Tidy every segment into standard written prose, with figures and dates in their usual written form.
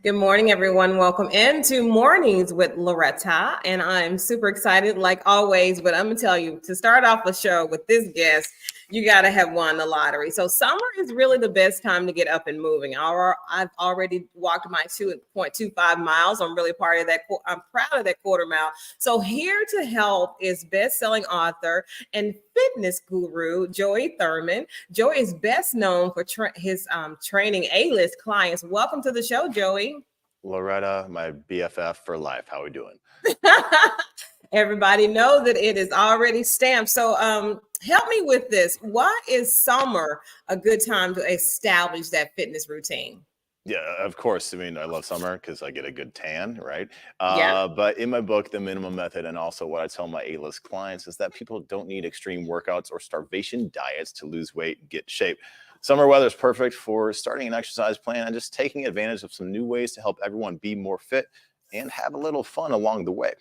Good morning, everyone. Welcome into Mornings with Loretta. And I'm super excited, like always. But I'm going to tell you, to start off a show with this guest, you got to have won the lottery. So summer is really the best time to get up and moving. I've already walked my 2.25 miles. I'm really part of that. I'm proud of that quarter mile. So here to help is best-selling author and fitness guru, Joey Thurman. Joey is best known for his training A-list clients. Welcome to the show, Joey. Loretta, my BFF for life. How are we doing? Everybody knows that it is already stamped. So help me with this. Why is summer a good time to establish that fitness routine? Yeah, of course. I mean, I love summer because I get a good tan, right? Yeah. But in my book, The Minimum Method, and also what I tell my A-list clients is that people don't need extreme workouts or starvation diets to lose weight and get shape. Summer weather is perfect for starting an exercise plan and just taking advantage of some new ways to help everyone be more fit and have a little fun along the way.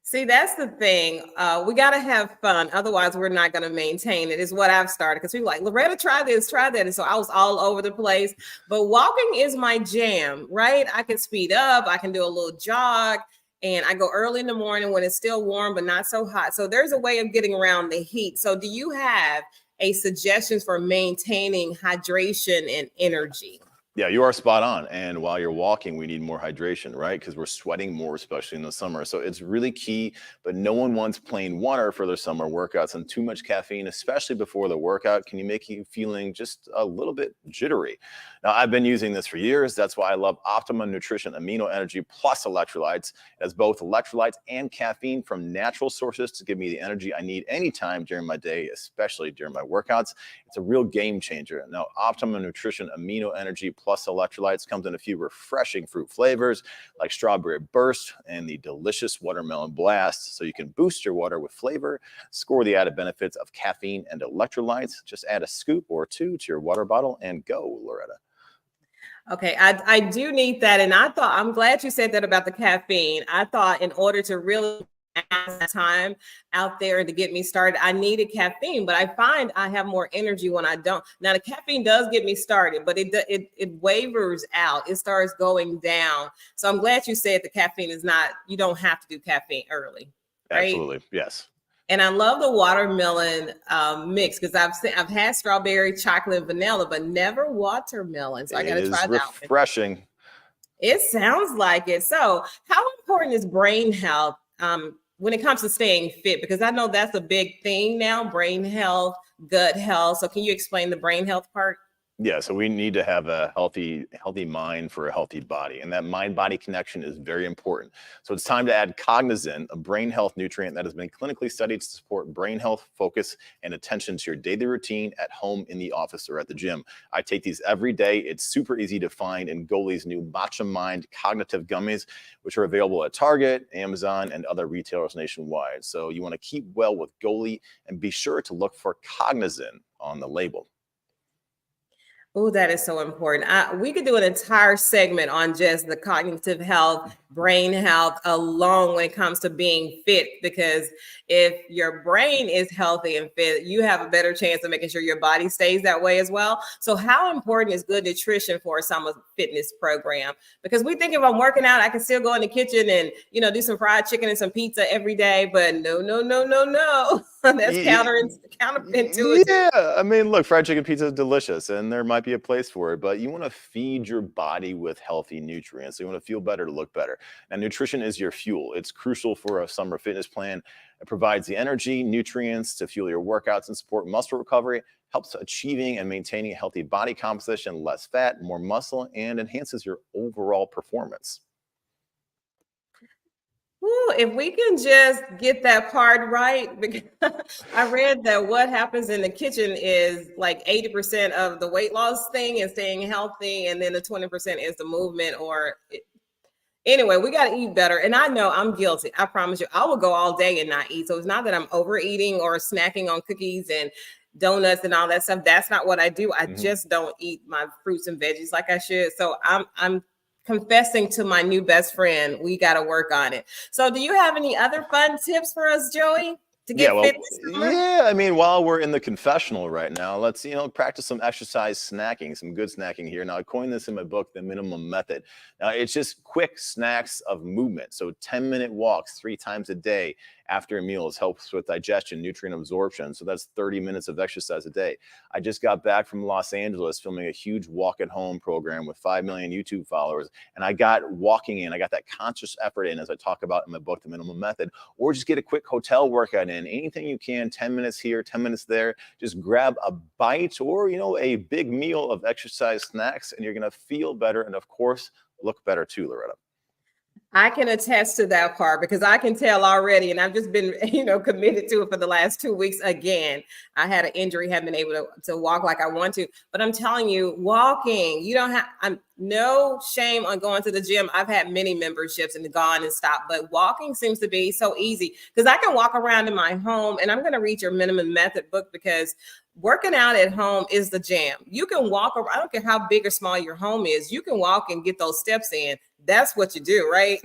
See, that's the thing. We got to have fun. Otherwise, we're not going to maintain it, is what I've started. Because people are like, Loretta, try this, try that. And so I was all over the place. But walking is my jam, right? I can speed up. I can do a little jog. And I go early in the morning when it's still warm, but not so hot. So there's a way of getting around the heat. So do you have a suggestions for maintaining hydration and energy? Yeah, you are spot on. And while you're walking, we need more hydration, right? Because we're sweating more, especially in the summer. So it's really key. But no one wants plain water for their summer workouts, and too much caffeine, especially before the workout, can make you feeling just a little bit jittery. Now, I've been using this for years. That's why I love Optimum Nutrition Amino Energy Plus Electrolytes. It has both electrolytes and caffeine from natural sources to give me the energy I need anytime during my day, especially during my workouts. It's a real game changer. Now, Optimum Nutrition Amino Energy Plus Electrolytes comes in a few refreshing fruit flavors like Strawberry Burst and the delicious Watermelon Blast. So you can boost your water with flavor, score the added benefits of caffeine and electrolytes. Just add a scoop or two to your water bottle and go, Loretta. Okay, I do need that. And I'm glad you said that about the caffeine. I thought in order to really time out there and to get me started, I needed caffeine, but I find I have more energy when I don't. Now the caffeine does get me started, but it wavers out. It starts going down. So I'm glad you said the caffeine is not, you don't have to do caffeine early. Right? Absolutely. Yes. And I love the watermelon mix because I've had strawberry, chocolate, and vanilla, but never watermelon. So I got to try that. It's refreshing. It sounds like it. So how important is brain health when it comes to staying fit? Because I know that's a big thing now, brain health, gut health. So can you explain the brain health part? Yeah, so we need to have a healthy mind for a healthy body. And that mind-body connection is very important. So it's time to add Cognizant, a brain health nutrient that has been clinically studied to support brain health, focus, and attention to your daily routine at home, in the office, or at the gym. I take these every day. It's super easy to find in Goli's new Matcha Mind Cognitive Gummies, which are available at Target, Amazon, and other retailers nationwide. So you want to keep well with Goli and be sure to look for Cognizant on the label. Oh, that is so important. We could do an entire segment on just the cognitive health, brain health alone when it comes to being fit, because if your brain is healthy and fit, you have a better chance of making sure your body stays that way as well. So how important is good nutrition for a summer fitness program? Because we think if I'm working out, I can still go in the kitchen and, do some fried chicken and some pizza every day, but no. That's counterintuitive. Yeah, I mean, look, fried chicken pizza is delicious, and there might be a place for it, but you want to feed your body with healthy nutrients. So you want to feel better to look better. Now, nutrition is your fuel. It's crucial for a summer fitness plan. It provides the energy, nutrients to fuel your workouts and support muscle recovery, helps achieving and maintaining a healthy body composition, less fat, more muscle, and enhances your overall performance. Ooh, if we can just get that part right, because I read that what happens in the kitchen is like 80% of the weight loss thing and staying healthy, and then the 20% is the movement. Anyway, we got to eat better. And I know I'm guilty. I promise you, I will go all day and not eat. So it's not that I'm overeating or snacking on cookies and donuts and all that stuff. That's not what I do. I just don't eat my fruits and veggies like I should. So I'm confessing to my new best friend. We got to work on it. So do you have any other fun tips for us, Joey? to Yeah, get well, fit this summer? yeah. I mean, while we're in the confessional right now, let's practice some exercise snacking, some good snacking here. Now, I coined this in my book, The Minimum Method. Now, it's just quick snacks of movement. So, 10-minute walks 3 times a day after meals helps with digestion, nutrient absorption. So that's 30 minutes of exercise a day. I just got back from Los Angeles filming a huge walk at home program with 5 million YouTube followers, and I got walking in. I got that conscious effort in, as I talk about in my book, The Minimum Method. Or just get a quick hotel workout in, anything you can, 10 minutes here, 10 minutes there. Just grab a bite or, a big meal of exercise snacks, and you're going to feel better. And of course, look better too, Loretta. I can attest to that part because I can tell already, and I've just been, committed to it for the last 2 weeks. Again, I had an injury, haven't been able to walk like I want to, but I'm telling you, walking, you don't have, I'm no shame on going to the gym. I've had many memberships and gone and stopped, but walking seems to be so easy because I can walk around in my home, and I'm going to read your Minimum Method book because working out at home is the jam. You can walk around. I don't care how big or small your home is. You can walk and get those steps in. That's what you do, right?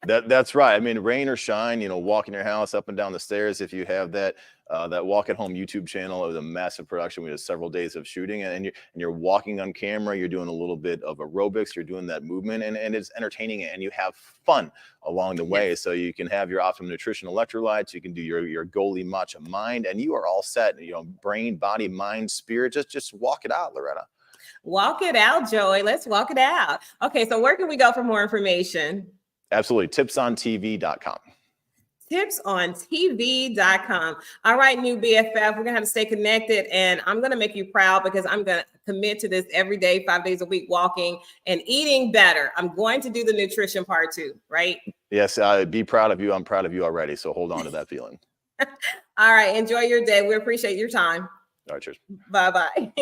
That's right. I mean, rain or shine, walking your house up and down the stairs. If you have that walk at home YouTube channel, it was a massive production. We had several days of shooting, and you're walking on camera. You're doing a little bit of aerobics. You're doing that movement, and it's entertaining, and you have fun along the way. Yes. So you can have your optimum nutrition electrolytes. You can do your Goalie Matcha Mind, and you are all set. Brain, body, mind, spirit. Just walk it out, Loretta. Walk it out, Joey. Let's walk it out. Okay, so where can we go for more information? Absolutely. Tipsontv.com. Tipsontv.com. All right, new BFF, we're going to have to stay connected, and I'm going to make you proud because I'm going to commit to this every day, 5 days a week, walking and eating better. I'm going to do the nutrition part too, right? Yes, be proud of you. I'm proud of you already. So hold on to that feeling. All right, enjoy your day. We appreciate your time. All right, cheers. Bye-bye.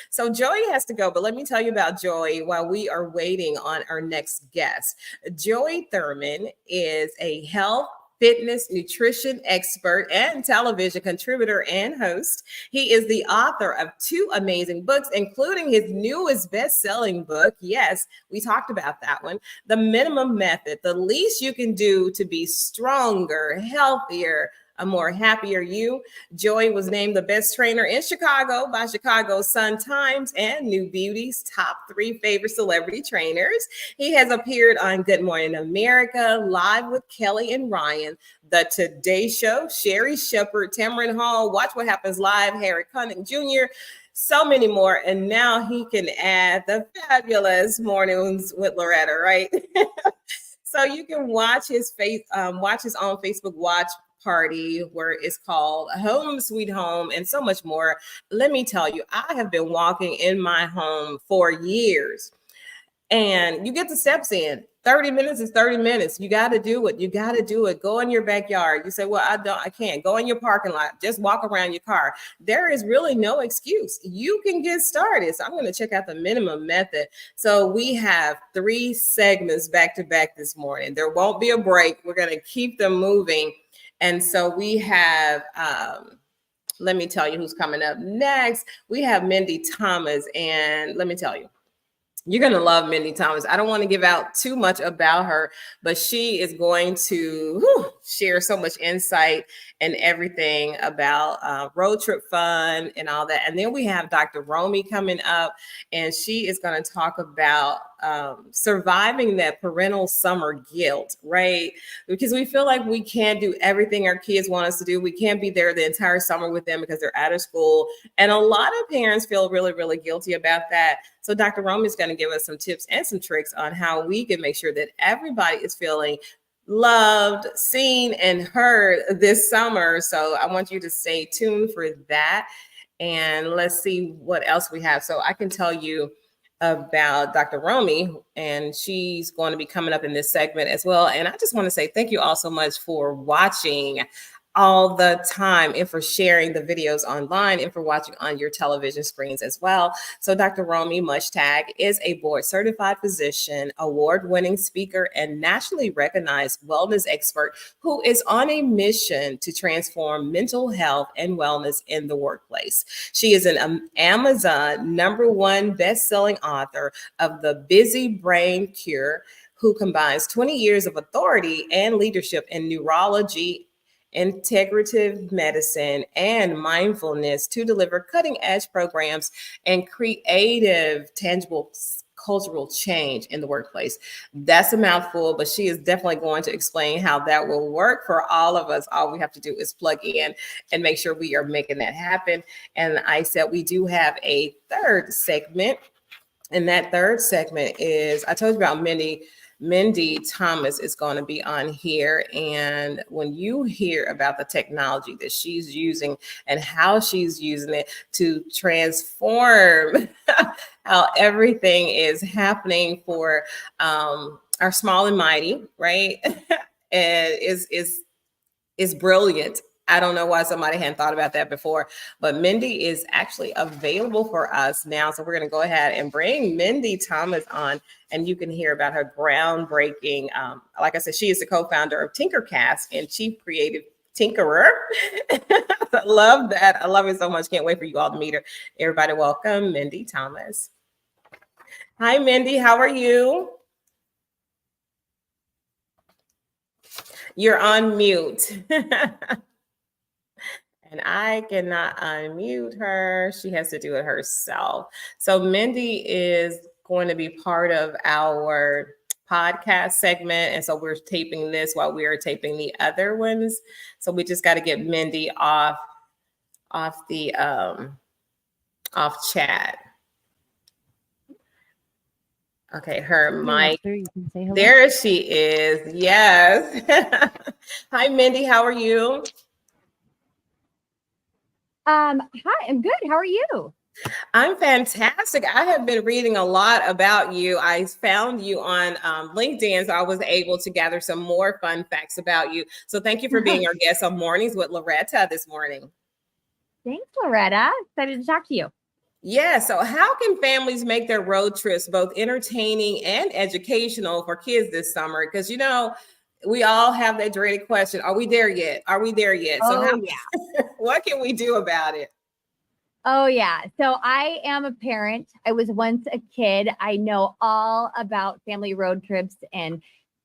So Joey has to go, but let me tell you about Joey while we are waiting on our next guest. Joey Thurman is a health, fitness, nutrition expert and television contributor and host. He is the author of 2 amazing books, including his newest best-selling book. Yes, we talked about that one. The Minimum Method, the least you can do to be stronger, healthier, a more happier you. Joey was named the best trainer in Chicago by Chicago Sun-Times and New Beauty's top 3 favorite celebrity trainers. He has appeared on Good Morning America, Live with Kelly and Ryan, The Today Show, Sherry Shepherd, Tamron Hall, Watch What Happens Live, Harry Connick Jr., so many more. And now he can add the fabulous Mornings with Loretta, right? So you can watch his own Facebook watch party where it's called Home Sweet Home and so much more. Let me tell you, I have been walking in my home for years, and you get the steps in. 30 minutes is 30 minutes. You got to do it. You got to do it. Go in your backyard. You say, well, I can't. Go in your parking lot. Just walk around your car. There is really no excuse. You can get started. So I'm going to check out the Minimum Method. So we have 3 segments back to back this morning. There won't be a break. We're going to keep them moving. And so we have, let me tell you who's coming up next. We have Mindy Thomas. And let me tell you, you're going to love Mindy Thomas. I don't want to give out too much about her, but she is going to share so much insight and everything about road trip fun and all that. And then we have Dr. Romy coming up, and she is going to talk about surviving that parental summer guilt, right? Because we feel like we can't do everything our kids want us to do. We can't be there the entire summer with them because they're out of school. And a lot of parents feel really, really guilty about that. So Dr. Romy is going to give us some tips and some tricks on how we can make sure that everybody is feeling loved, seen, and heard this summer. So I want you to stay tuned for that. And let's see what else we have. So I can tell you about Dr. Romy, and she's going to be coming up in this segment as well. And I just want to say thank you all so much for watching all the time and for sharing the videos online and for watching on your television screens as well. So Dr. Romy Mushtag is a board certified physician, award-winning speaker, and nationally recognized wellness expert who is on a mission to transform mental health and wellness in the workplace. She is an Amazon #1 best-selling author of The Busy Brain Cure, who combines 20 years of authority and leadership in neurology integrative medicine, and mindfulness to deliver cutting edge programs and creative, tangible cultural change in the workplace. That's a mouthful, but she is definitely going to explain how that will work for all of us. All we have to do is plug in and make sure we are making that happen. And I said we do have a third segment. And that third segment is, I told you about Mindy Thomas is going to be on here. And when you hear about the technology that she's using and how she's using it to transform how everything is happening for our small and mighty, right? And is brilliant. I don't know why somebody hadn't thought about that before, but Mindy is actually available for us now. So we're going to go ahead and bring Mindy Thomas on, and you can hear about her groundbreaking. Like I said, she is the co-founder of Tinkercast and chief creative tinkerer. I love that. I love it so much. Can't wait for you all to meet her. Everybody, welcome Mindy Thomas. Hi, Mindy. How are you? You're on mute. And I cannot unmute her. She has to do it herself. So Mindy is going to be part of our podcast segment. And so we're taping this while we are taping the other ones. So we just got to get Mindy off the off chat. Okay, her mic. There she is. Yes. Hi, Mindy. How are you? Hi, I'm good. How are you? I'm fantastic. I have been reading a lot about you. I found you on LinkedIn, so I was able to gather some more fun facts about you. So thank you for being our guest on Mornings with Loretta this morning. Thanks, Loretta. Excited to talk to you. Yeah. So how can families make their road trips both entertaining and educational for kids this summer? Because, you know, we all have that dreaded question. Are we there yet? Are we there yet? So what can we do about it? Oh, yeah. So I am a parent. I was once a kid. I know all about family road trips and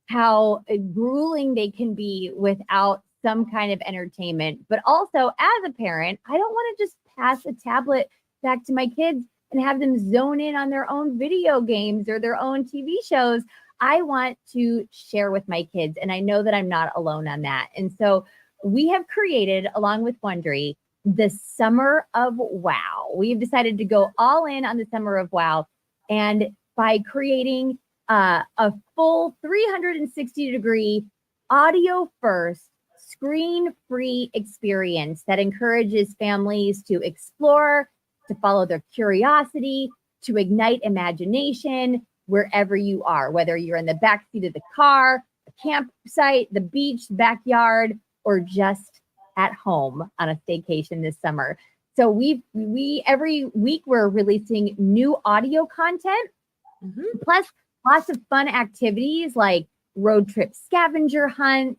how grueling they can be without some kind of entertainment. But also, as a parent, I don't want to just pass a tablet back to my kids and have them zone in on their own video games or their own TV shows. I want to share with my kids, and I know that I'm not alone on that. And so we have created, along with Wondery, the Summer of Wow. We've decided to go all in on the Summer of Wow. And by creating a full 360-degree audio first, screen-free experience that encourages families to explore, to follow their curiosity, to ignite imagination wherever you are, whether you're in the backseat of the car, a campsite, the beach, backyard, or just at home on a staycation this summer. So we every week we're releasing new audio content, plus lots of fun activities like road trip scavenger hunt,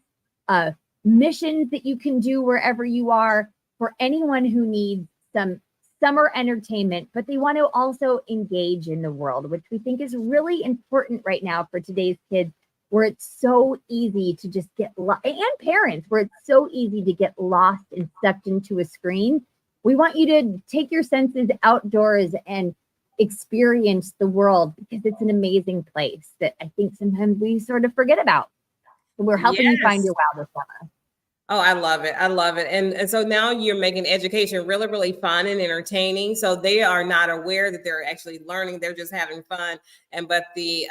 missions that you can do wherever you are for anyone who needs some summer entertainment, but they want to also engage in the world, which we think is really important right now for today's kids, where it's so easy to just get lost, and parents, where it's so easy to get lost and sucked into a screen. We want you to take your senses outdoors and experience the world, because it's an amazing place that I think sometimes we sort of forget about. So we're helping you find your wow this summer. Oh, I love it. I love it. And so now you're making education really, really fun and entertaining. So they are not aware that they're actually learning. They're just having fun. But the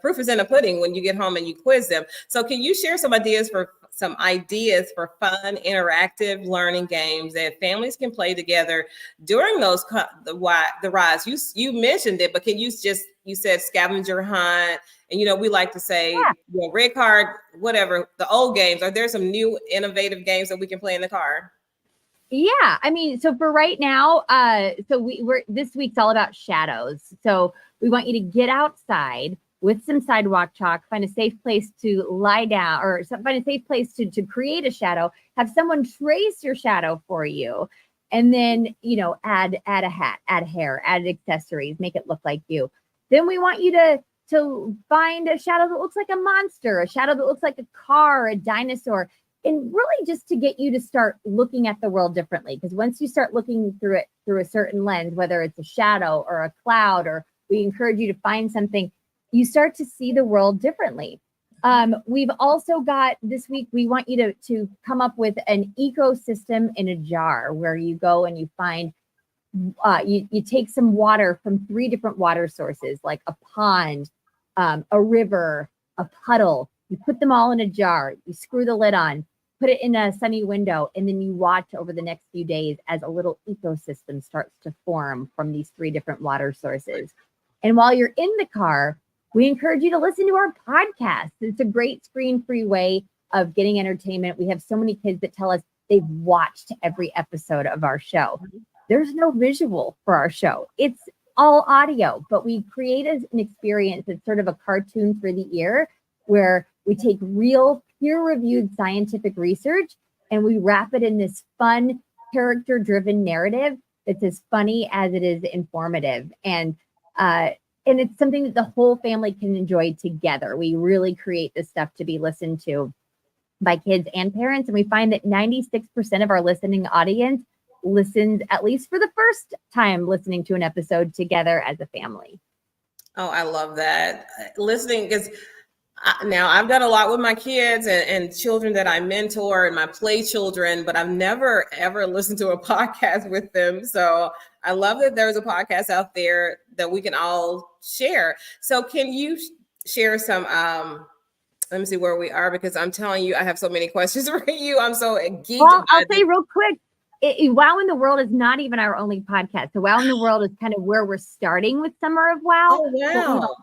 proof is in the pudding when you get home and you quiz them. So can you share some ideas for fun, interactive learning games that families can play together during those the rise? You mentioned it, but can you said scavenger hunt, and we like to say red card, whatever, the old games. Are there some new innovative games that we can play in the car? Yeah, I mean, so for right now, we're this week's all about shadows. So we want you to get outside with some sidewalk chalk, find a safe place to lie down, or find a safe place to create a shadow, have someone trace your shadow for you, and then, add a hat, add hair, add accessories, make it look like you. Then we want you to find a shadow that looks like a monster, a shadow that looks like a car, a dinosaur. and really just to get you to start looking at the world differently. Because once you start looking through it through a certain lens, whether it's a shadow or a cloud, or we encourage you to find something, you start to see the world differently. We've also got this week, we want you to come up with an ecosystem in a jar, where you go and you find, you take some water from 3 different water sources, like a pond, a river, a puddle. You put them all in a jar, you screw the lid on, put it in a sunny window, and then you watch over the next few days as a little ecosystem starts to form from these 3 different water sources. And while you're in the car, we encourage you to listen to our podcast. It's a great screen-free way of getting entertainment. We have so many kids that tell us they've watched every episode of our show. There's no visual for our show. It's all audio, but we create an experience that's sort of a cartoon for the ear, where we take real peer-reviewed scientific research and we wrap it in this fun, character-driven narrative that's as funny as it is informative. And it's something that the whole family can enjoy together. We really create this stuff to be listened to by kids and parents. And we find that 96% of our listening audience listens at least for the first time listening to an episode together as a family. Oh, I love that. Listening is now I've done a lot with my kids and children that I mentor and my play children, but I've never ever listened to a podcast with them. So I love that there's a podcast out there that we can all share. So can you share some, let me see where we are, because I'm telling you, I have so many questions for you. I'm so geeked. Well, I'll say real quick, Wow in the World is not even our only podcast. So Wow in the World is kind of where we're starting with Summer of Wow. Oh, wow.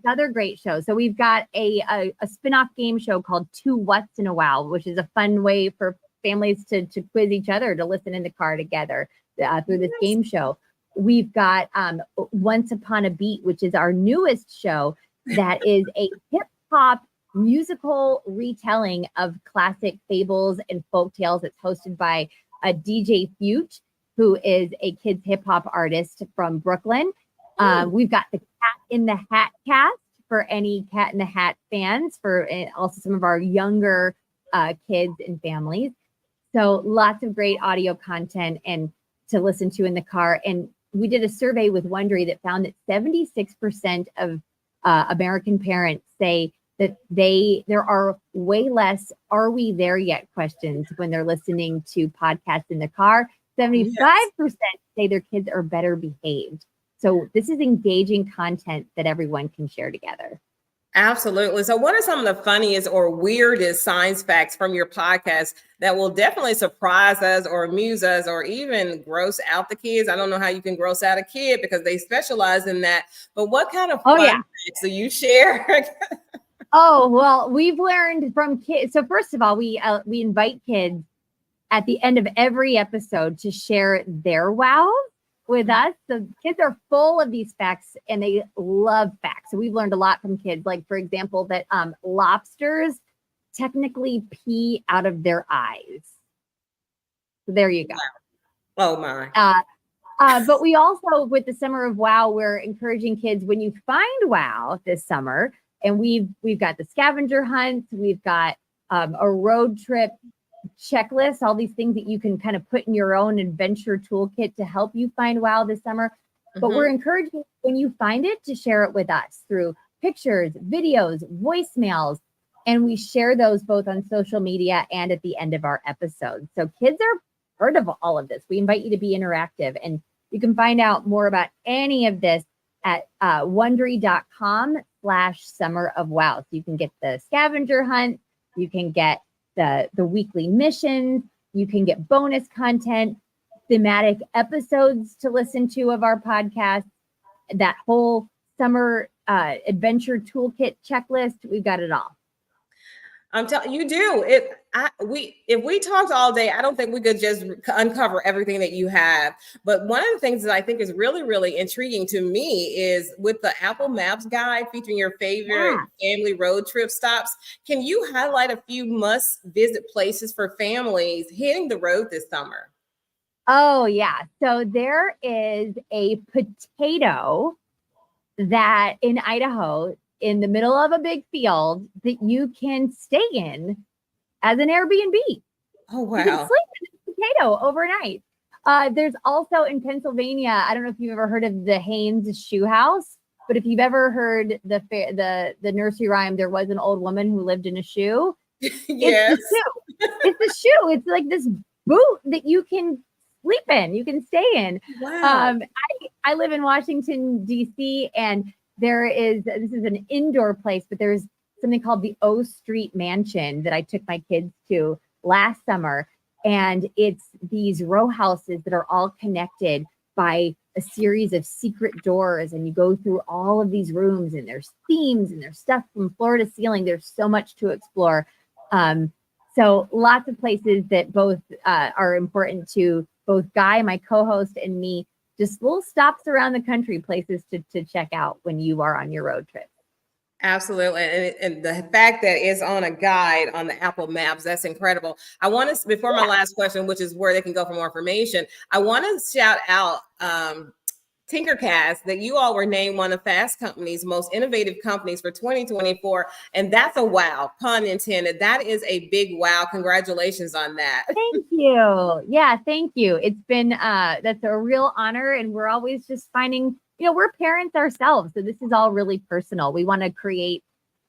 Another great show. So we've got a spin-off game show called Two What's in a Wow, which is a fun way for families to quiz each other, to listen in the car together through this game show. We've got Once Upon a Beat, which is our newest show that is a hip-hop musical retelling of classic fables and folk tales. It's hosted by a DJ Fuge, who is a kids hip-hop artist from Brooklyn. We've got the Cat in the Hat cast for any Cat in the Hat fans, for also some of our younger kids and families. So lots of great audio content and to listen to in the car. And we did a survey with Wondery that found that 76% of American parents say that there are way less "Are we there yet?" questions when they're listening to podcasts in the car. 75% say their kids are better behaved. So this is engaging content that everyone can share together. Absolutely. So what are some of the funniest or weirdest science facts from your podcast that will definitely surprise us or amuse us or even gross out the kids? I don't know how you can gross out a kid because they specialize in that, but what kind of fun facts do you share? Oh, well, we've learned from kids. So first of all, we invite kids at the end of every episode to share their wows with us. So kids are full of these facts and they love facts. So we've learned a lot from kids. Like, for example, that lobsters technically pee out of their eyes. So there you go. Oh my. But we also, with the Summer of Wow, we're encouraging kids, when you find wow this summer, and we've got the scavenger hunts, we've got a road trip checklist, all these things that you can kind of put in your own adventure toolkit to help you find wow this summer. But we're encouraging, when you find it, to share it with us through pictures, videos, voicemails, and we share those both on social media and at the end of our episodes. So kids are part of all of this. We invite you to be interactive, and you can find out more about any of this at wondery.com/summer of wow. So you can get the scavenger hunt, you can get the weekly missions, you can get bonus content, thematic episodes to listen to of our podcast, that whole summer adventure toolkit checklist. We've got it all. I'm telling you, do it. If we talked all day, I don't think we could just uncover everything that you have. But one of the things that I think is really, really intriguing to me is with the Apple Maps guide featuring your favorite family road trip stops. Can you highlight a few must-visit places for families hitting the road this summer? Oh, yeah. So there is a potato that in Idaho, in the middle of a big field, that you can stay in as an Airbnb. Oh, You can wow. sleep in a potato overnight. There's also in Pennsylvania, I don't know if you've ever heard of the Haynes Shoe House, but if you've ever heard the nursery rhyme, there was an old woman who lived in a shoe. Yes. It's the shoe. It's the shoe. It's like this boot that you can sleep in, you can stay in. Wow. I live in Washington, D.C., and this is an indoor place, but there's something called the O Street Mansion that I took my kids to last summer. And it's these row houses that are all connected by a series of secret doors. And you go through all of these rooms, and there's themes and there's stuff from floor to ceiling. There's so much to explore. So lots of places that both are important to both Guy, my co-host, and me. Just little stops around the country, places to check out when you are on your road trip. Absolutely. And the fact that it's on a guide on the Apple Maps, that's incredible. I want to, before my last question, which is where they can go for more information, I want to shout out Tinkercast, that you all were named one of Fast Company's most innovative companies for 2024. And that's a wow, pun intended. That is a big wow. Congratulations on that. Thank you. Yeah, thank you. It's been, that's a real honor. And we're always just finding, we're parents ourselves. So this is all really personal. We want to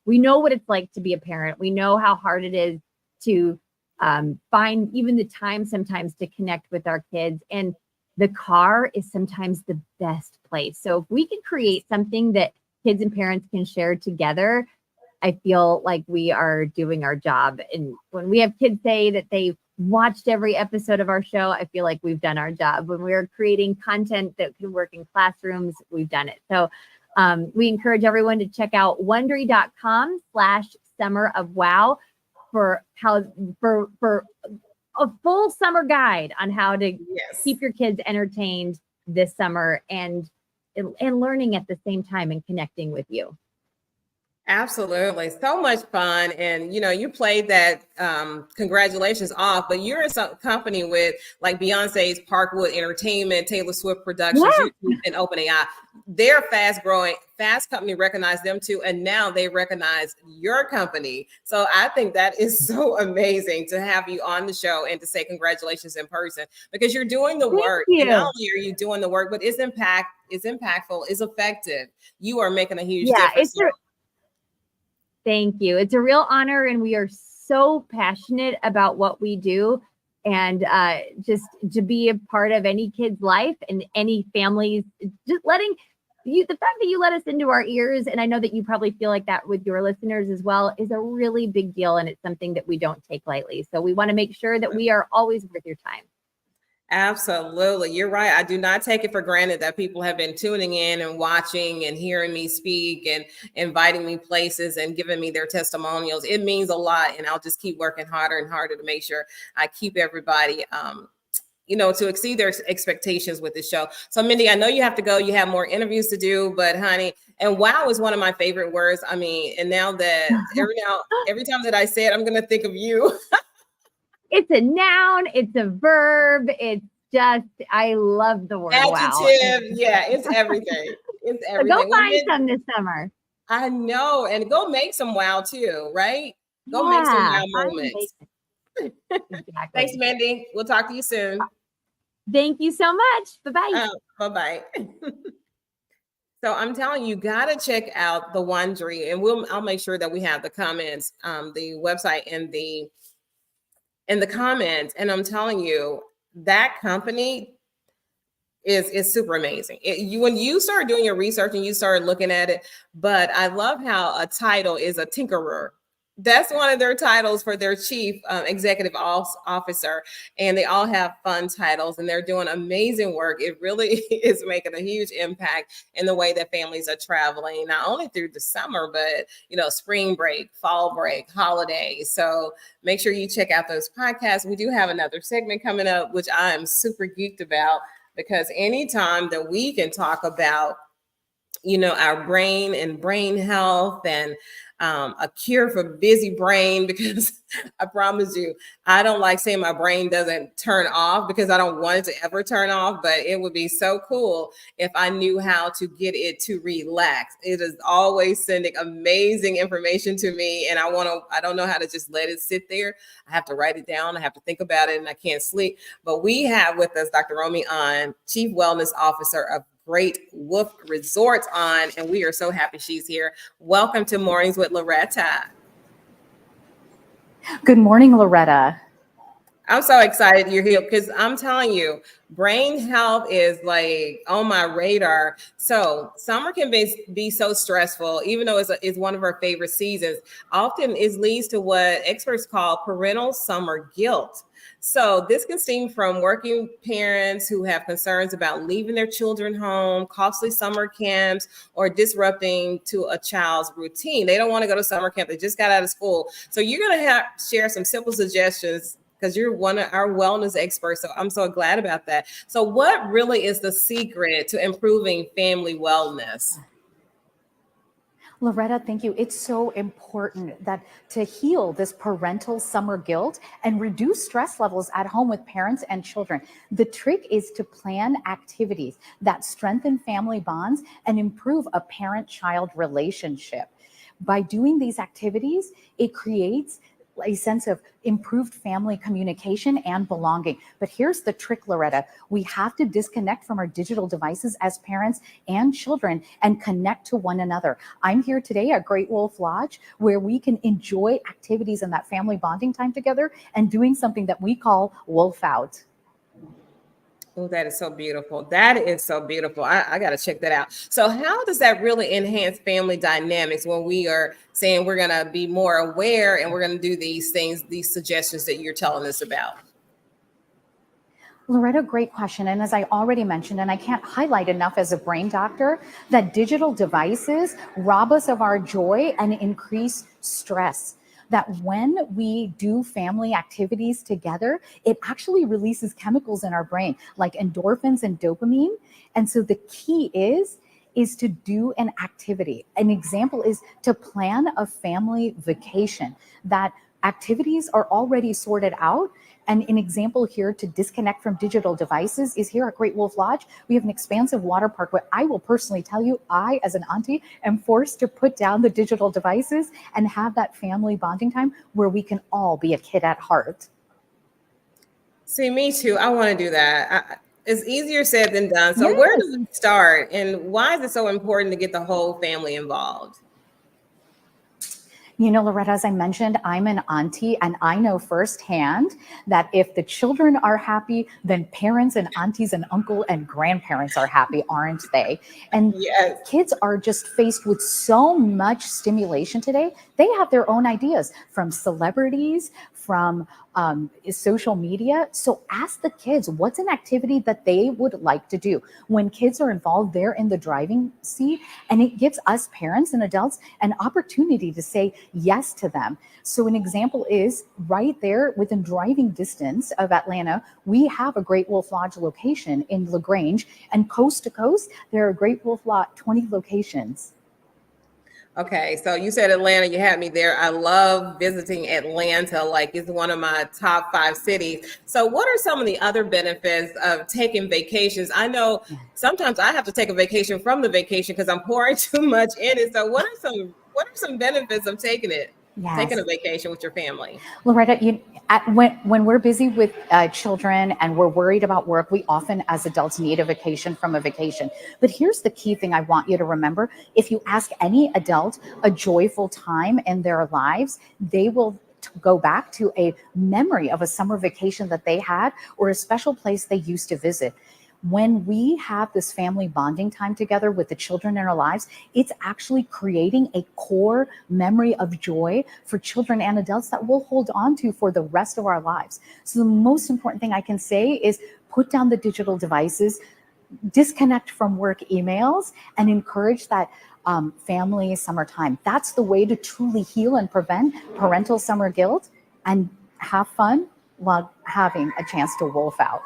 we know what it's like to be a parent. We know how hard it is to find even the time sometimes to connect with our kids. And the car is sometimes the best place. So if we can create something that kids and parents can share together, I feel like we are doing our job. And when we have kids say that they watched every episode of our show, I feel like we've done our job. When we're creating content that can work in classrooms, we've done it. So we encourage everyone to check out Wondery.com/summer-of-wow for a full summer guide on how to keep your kids entertained this summer and learning at the same time and connecting with you. Absolutely. So much fun. And, you played that congratulations off, but you're in some company with like Beyonce's Parkwood Entertainment, Taylor Swift Productions, YouTube, and OpenAI. Their Fast Company recognized them too. And now they recognize your company. So I think that is so amazing to have you on the show and to say congratulations in person, because you're doing the work. And not only are you doing the work, but it's impactful, it's effective. You are making a huge difference. Thank you. It's a real honor, and we are so passionate about what we do. And just to be a part of any kid's life and any family's, just letting you, the fact that you let us into our ears, and I know that you probably feel like that with your listeners as well, is a really big deal. And it's something that we don't take lightly. So we want to make sure that we are always worth your time. Absolutely. You're right. I do not take it for granted that people have been tuning in and watching and hearing me speak and inviting me places and giving me their testimonials. It means a lot. And I'll just keep working harder and harder to make sure I keep everybody, to exceed their expectations with the show. So Mindy, I know you have to go. You have more interviews to do, but honey, and wow is one of my favorite words. I mean, and now that every time that I say it, I'm going to think of you. It's a noun, it's a verb, it's just, I love the word adjective. Wow. Yeah, it's everything. It's everything. So go find some this summer. I know. And go make some wow too, right? Go make some wow moments. Exactly. Thanks, Mindy. We'll talk to you soon. Thank you so much. Bye-bye. Bye-bye. So I'm telling you, got to check out the Wondery, and I'll make sure that we have the comments, the website in the comments. And I'm telling you, that company is super amazing. When you start doing your research and you start looking at it, but I love how a title is a tinkerer. That's one of their titles for their chief executive officer. And they all have fun titles, and they're doing amazing work. It really is making a huge impact in the way that families are traveling, not only through the summer, but, spring break, fall break, holidays. So make sure you check out those podcasts. We do have another segment coming up, which I'm super geeked about, because anytime that we can talk about our brain and brain health, and a cure for busy brain, because I promise you, I don't like saying my brain doesn't turn off, because I don't want it to ever turn off, but it would be so cool if I knew how to get it to relax. It is always sending amazing information to me, and I don't know how to just let it sit there. I have to write it down. I have to think about it, and I can't sleep. But we have with us Dr. Romy on, Chief Wellness Officer of Great Wolf Resorts on, and we are so happy she's here. Welcome to Mornings with Loretta. Good morning, Loretta. I'm so excited you're here, because I'm telling you, brain health is like on my radar. So summer can be so stressful, even though it's one of our favorite seasons. Often it leads to what experts call parental summer guilt. So this can stem from working parents who have concerns about leaving their children home, costly summer camps, or disrupting to a child's routine. They don't want to go to summer camp. They just got out of school. So you're going to share some simple suggestions, because you're one of our wellness experts. So I'm so glad about that. So what really is the secret to improving family wellness? Loretta, thank you. It's so important that to heal this parental summer guilt and reduce stress levels at home with parents and children. The trick is to plan activities that strengthen family bonds and improve a parent-child relationship. By doing these activities, it creates a sense of improved family communication and belonging. But here's the trick, Loretta. We have to disconnect from our digital devices as parents and children and connect to one another. I'm here today at Great Wolf Lodge, where we can enjoy activities and that family bonding time together and doing something that we call Wolf Out. Oh, that is so beautiful. That is so beautiful. I got to check that out. So how does that really enhance family dynamics when we are saying we're going to be more aware and we're going to do these things, these suggestions that you're telling us about? Loretta, great question. And as I already mentioned, and I can't highlight enough as a brain doctor, that digital devices rob us of our joy and increase stress. That when we do family activities together, it actually releases chemicals in our brain like endorphins and dopamine. And so the key is to do an activity. An example is to plan a family vacation. That activities are already sorted out. And an example here to disconnect from digital devices is here at Great Wolf Lodge. We have an expansive water park where I will personally tell you, I, as an auntie, am forced to put down the digital devices and have that family bonding time where we can all be a kid at heart. See, me too. I want to do that. It's easier said than done. So where do we start? And why is it so important to get the whole family involved? You know, Loretta, as I mentioned, I'm an auntie, and I know firsthand that if the children are happy, then parents and aunties and uncle and grandparents are happy, aren't they? And yes, kids are just faced with so much stimulation today. They have their own ideas from celebrities, from social media. So ask the kids, what's an activity that they would like to do? When kids are involved, they're in the driving seat, and it gives us parents and adults an opportunity to say yes to them. So an example is right there within driving distance of Atlanta, we have a Great Wolf Lodge location in LaGrange, and coast to coast, there are Great Wolf Lodge 20 locations. Okay, so you said Atlanta, you had me there. I love visiting Atlanta, like it's one of my top 5 cities. So what are some of the other benefits of taking vacations? I know sometimes I have to take a vacation from the vacation because I'm pouring too much in it. So what are some benefits of taking a vacation with your family? Loretta, when we're busy with children and we're worried about work, we often as adults need a vacation from a vacation. But here's the key thing I want you to remember. If you ask any adult a joyful time in their lives, they will go back to a memory of a summer vacation that they had or a special place they used to visit. When we have this family bonding time together with the children in our lives, it's actually creating a core memory of joy for children and adults that we'll hold on to for the rest of our lives. So the most important thing I can say is put down the digital devices, disconnect from work emails, and encourage that family summertime. That's the way to truly heal and prevent parental summer guilt and have fun while having a chance to wolf out.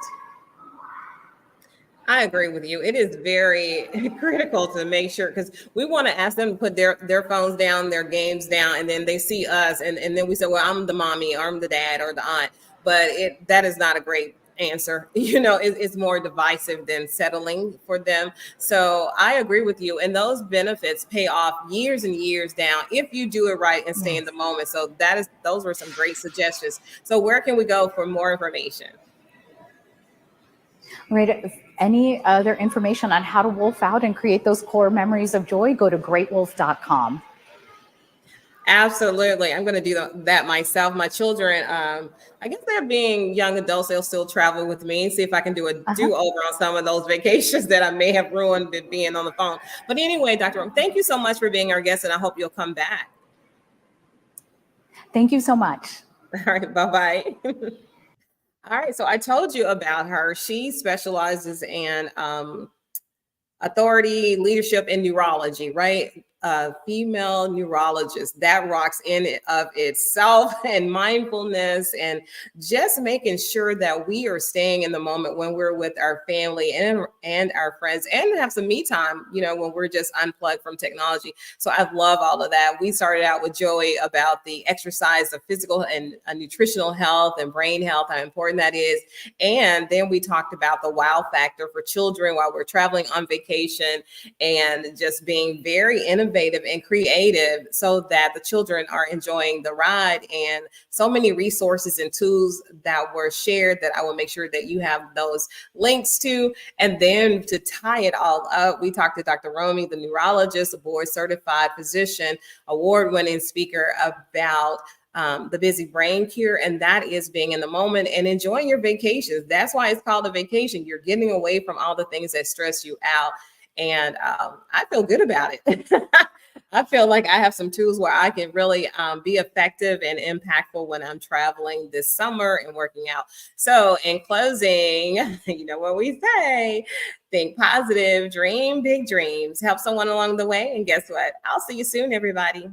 I agree with you. It is very critical to make sure, because we want to ask them to put their phones down, their games down, and then they see us, and then we say, well, I'm the mommy, or I'm the dad, or the aunt. But that is not a great answer. It's more divisive than settling for them. So I agree with you. And those benefits pay off years and years down if you do it right and stay in the moment. So those were some great suggestions. So where can we go for more information? Right. Any other information on how to wolf out and create those core memories of joy, go to greatwolf.com. Absolutely. I'm going to do that myself. My children, I guess they're being young adults. They'll still travel with me, see if I can do a do-over on some of those vacations that I may have ruined with being on the phone. But anyway, Dr. Rom, thank you so much for being our guest, and I hope you'll come back. Thank you so much. All right. Bye-bye. All right. So I told you about her. She specializes in authority, leadership, and neurology, right? Female neurologist. That rocks in it of itself, and mindfulness, and just making sure that we are staying in the moment when we're with our family and our friends, and have some me time, when we're just unplugged from technology. So I love all of that. We started out with Joey about the exercise of physical and nutritional health and brain health, how important that is. And then we talked about the wow factor for children while we're traveling on vacation, and just being very innovative and creative so that the children are enjoying the ride. And so many resources and tools that were shared that I will make sure that you have those links to. And then to tie it all up, we talked to Dr. Romy, the neurologist, a board certified physician, award-winning speaker, about the busy brain cure, and that is being in the moment and enjoying your vacations. That's why it's called a vacation. You're getting away from all the things that stress you out. And I feel good about it. I feel like I have some tools where I can really be effective and impactful when I'm traveling this summer and working out. So in closing, you know what we say, think positive, dream big dreams, help someone along the way. And guess what? I'll see you soon, everybody.